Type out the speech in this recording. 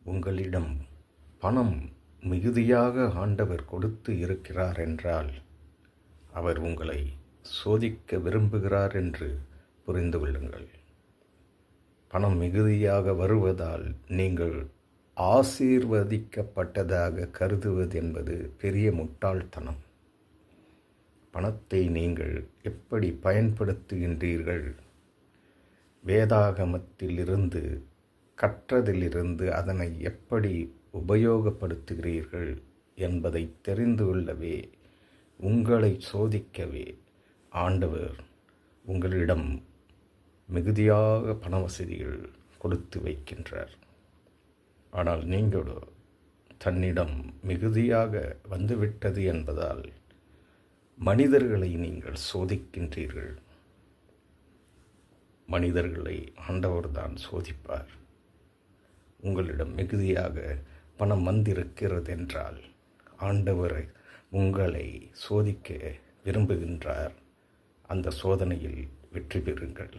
உங்களிடம் பணம் மிகுதியாக ஆண்டவர் கொடுத்து இருக்கிறார் என்றால் அவர் உங்களை சோதிக்க விரும்புகிறார் என்று புரிந்து கொள்ளுங்கள். பணம் மிகுதியாக வருவதால் நீங்கள் ஆசீர்வதிக்கப்பட்டதாக கருதுவது என்பது பெரிய முட்டாள்தனம். பணத்தை நீங்கள் எப்படி பயன்படுத்துகின்றீர்கள், வேதாகமத்திலிருந்து கற்றதிலிருந்து அதனை எப்படி உபயோகப்படுத்துகிறீர்கள் என்பதை தெரிந்து கொள்ளவே, உங்களை சோதிக்கவே ஆண்டவர் உங்களிடம் மிகுதியாக பண வசதிகள் கொடுத்து வைக்கின்றார். ஆனால் நீங்களோ தன்னிடம் மிகுதியாக வந்துவிட்டது என்பதால் மனிதர்களை நீங்கள் சோதிக்கின்றீர்கள். மனிதர்களை ஆண்டவர்தான் சோதிப்பார். உங்களிடம் மிகுதியாக பணம் வந்திருக்கிறது என்றால் ஆண்டவரை உங்களை சோதிக்க விரும்புகின்றார். அந்த சோதனையில் வெற்றி பெறுங்கள்.